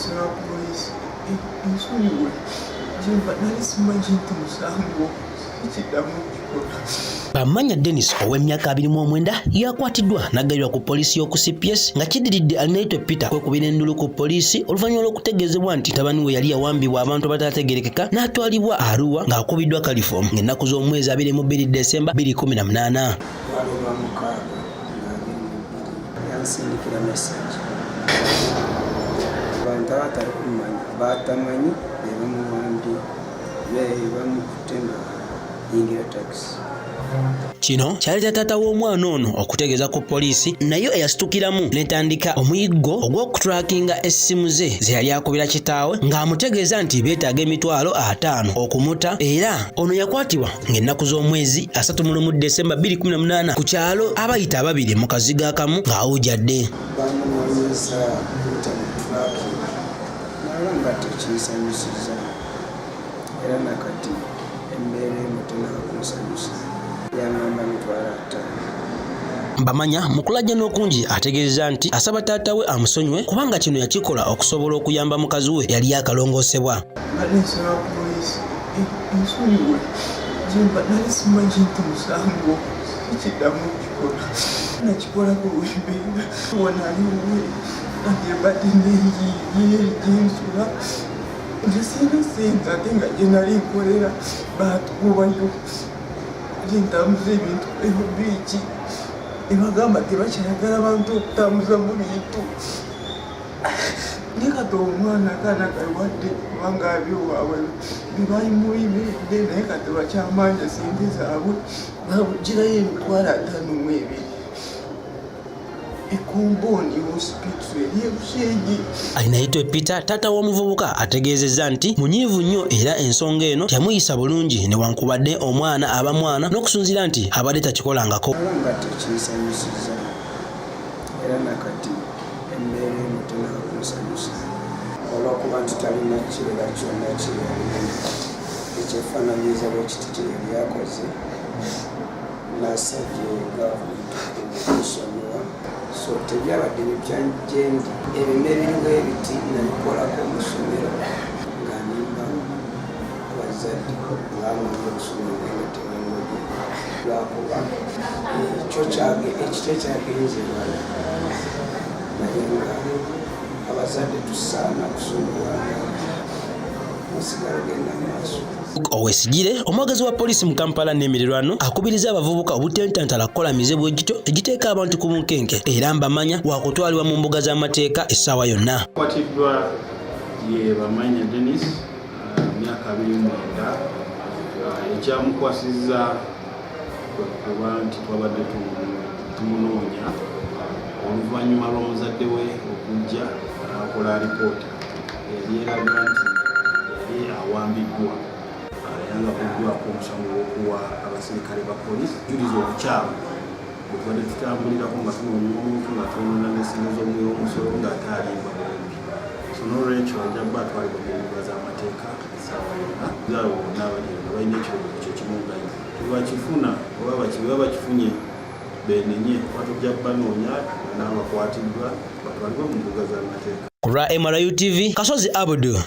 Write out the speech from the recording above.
Nanisaba poliisi ensuliwe gyemba nali simanyi nti musango ekiddamu okukikola. Bamanya Dennis ow'emyaka 29 yakwatiddwa n'aggayirwa ku poliisi y'oku CPS nga kiddiridde alinaitwe Peter kwekubira endulu ku poliisi oluvannyuma lw'okutegeezebwa nti mutabani we yali yawambibwa abantu abataategeerekeka n'atwalibwa Arua ng'akubiddwa kalifomu ng'ennaku z'omwezi 22 December 2018. Yansindikira message abantu abatali kumanya batamanyi bebamuwambi bamukutema yingira taxi. Kino kyali taata w'omwana ono okutegeeza ku poliisi nayo eyasitukiramu n'etandika omuyiggo ogw'okutrackinga essimu ze yali akubira kitaawe ng'amutegeeza nti beetaaga emitwalo 5 okumuta, era ono yakwatibwa ng'ennaku z'omwezi 31 December 2018 ku kyalo abayita ababiri mu kazigo akamu ng'awujjadde. Bamunoonyeza tracking naye nga tekinsanyusiza era nakati embeera emu tenakunsanyusa. Bamanya mukulajjana okungi ategeeza nti asaba taata we amusonyiwe kubanga kino yakikola okusobola okuyamba mukazi we yali akalongoosebwa. Nanisaba poliisi ensuliwe gyemba nali simanyi nti musango ekiddamu okukikola. Nakikolako lw'embeera wanaliwe nagyembadde nenjiiye gyensula nze sina ssente ate nga gye nali nkolera baatukubayo ntambuza ebintu ebibiiki ebagamba tebakyayagala bantu okutambuza mu bintu naye kati omwana akaana kalwadde kubanga abyowaabwe bebayimuyimiridde naye kati bakyamanja sente zaabwe babugirayo emitwalo 52 ekombooni hospital eri Bushenyi. Alinaitwe Peter taata w'omuvubuka ategeezezza nti munyiivu nnyo era ensonga eno temuyisa bulungi newankubadde omwana aba mwana n'okusunzira nti abadde takikolangako. Nga tekinsanyusiza era nakati embeera emu tenakunsanyusa olw'okuba nti talina kirera kyonna kyeyalina ekyefaananyiza bwekiti kye yali akoze n'asabye gavumenti okusonyiwa. So tebyabadde bibyanjendi ebintu ebiriwo ebiti nabikolako mu ssomero nga nimba abazadde bamanya okusomero nga tebangoye lwakuba ekito kyagenzebwa naye nga abazadde tusaana kusomera musigala genda mu maaso. Owesigire omwagazi wa poliisi mu Kampala n'emiriraano akubiriza abavubuka obutentantala kukola mizibu egiteeka abantu ku bunkenke era mbamanya wakutwalibwa mu mbuga z'amateeka essaawa yonna. Kwatiddwa ye Bamanya Dennis myaka 29 ekyamukwasizza kuba nti twabadde tumunoonya oluvannyuma lw'omuzadde we okujja akola alipoota yali eraga nti yali awambiddwa yanga kuddwako omusango gw'okuwa abasirikale ba poliisi juliza obukyamu bwe tubadde tutambulirako nga tunoonya omuntu nga tunona n'ensimbi z'omuliro omusolo ng'ate alimba bulungi. So n'olwekyo ajja kuba atwalibwa mu mbuga z'amateeka essaawa yonna abo bonna abali nga balina ekirowoozo kyo kimu nga tebakifuna oba bakifunye beenenye kuba tujja kubanoonya n'abakwatiddwa batwalibwa mu mbuga z'amateeka. Ku lwa MRU TV Kasozi Abdul.